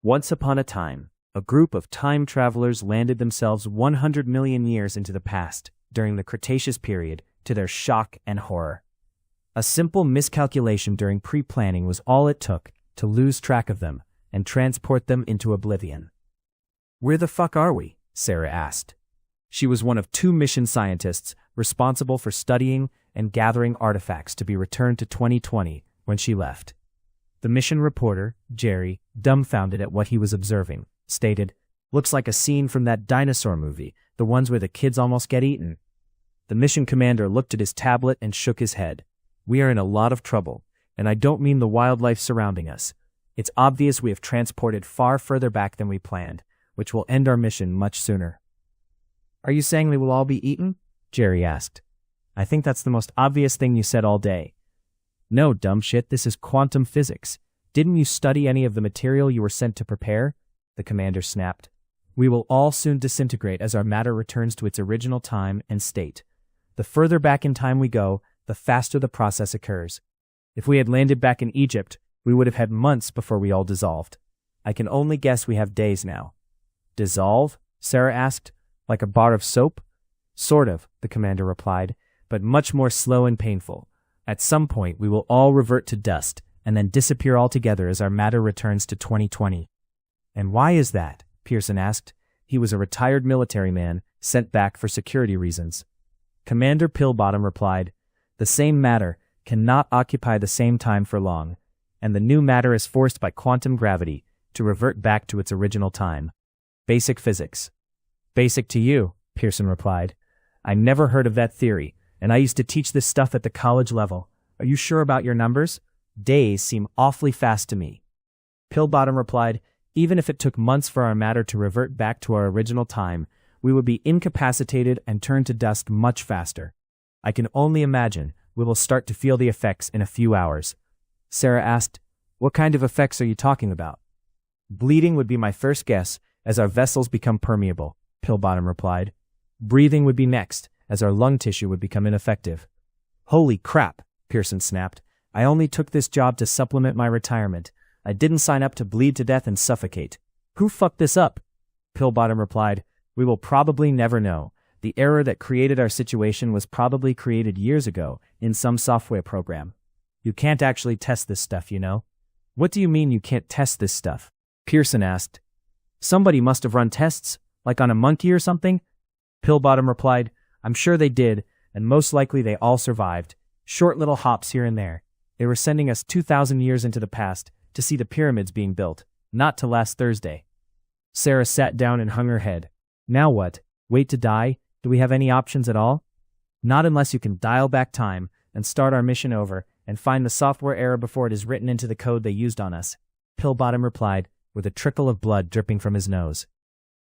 Once upon a time, a group of time travelers landed themselves 100 million years into the past during the Cretaceous Period, to their shock and horror. A simple miscalculation during pre-planning was all it took to lose track of them and transport them into oblivion. "Where the fuck are we?" Sara asked. She was one of 2 mission scientists responsible for studying and gathering artifacts to be returned to 2020 when she left. The mission reporter, Jerry, dumbfounded at what he was observing, stated, "Looks like a scene from that dinosaur movie, the ones where the kids almost get eaten." The mission commander looked at his tablet and shook his head. "We are in a lot of trouble, and I don't mean the wildlife surrounding us. It's obvious we have transported far further back than we planned, which will end our mission much sooner." "Are you saying they will all be eaten?" Jerry asked. "I think that's the most obvious thing you said all day." "No, dumb shit, this is quantum physics. Didn't you study any of the material you were sent to prepare?" the commander snapped. "We will all soon disintegrate as our matter returns to its original time and state. The further back in time we go, the faster the process occurs. If we had landed back in Egypt, we would have had months before we all dissolved. I can only guess we have days now." "Dissolve?" Sara asked. "Like a bar of soap?" "Sort of," the commander replied, "but much more slow and painful. At some point, we will all revert to dust and then disappear altogether as our matter returns to 2020. "And why is that?" Pearson asked. He was a retired military man sent back for security reasons. Commander Pillbottom replied, "The same matter cannot occupy the same time for long, and the new matter is forced by quantum gravity to revert back to its original time. Basic physics." "Basic to you," Pearson replied. "I never heard of that theory, and I used to teach this stuff at the college level. Are you sure about your numbers? Days seem awfully fast to me." Pillbottom replied, "Even if it took months for our matter to revert back to our original time, we would be incapacitated and turn to dust much faster. I can only imagine we will start to feel the effects in a few hours." Sara asked, "What kind of effects are you talking about?" "Bleeding would be my first guess, as our vessels become permeable," Pillbottom replied. "Breathing would be next, as our lung tissue would become ineffective." "Holy crap," Pearson snapped. "I only took this job to supplement my retirement. I didn't sign up to bleed to death and suffocate. Who fucked this up?" Pillbottom replied, "We will probably never know. The error that created our situation was probably created years ago in some software program. You can't actually test this stuff, you know." "What do you mean you can't test this stuff?" Pearson asked. "Somebody must have run tests, like on a monkey or something?" Pillbottom replied, "I'm sure they did, and most likely they all survived. Short little hops here and there. They were sending us 2,000 years into the past to see the pyramids being built, not to last Thursday." Sara sat down and hung her head. "Now what? Wait to die? Do we have any options at all?" "Not unless you can dial back time and start our mission over and find the software error before it is written into the code they used on us," Pillbottom replied, with a trickle of blood dripping from his nose.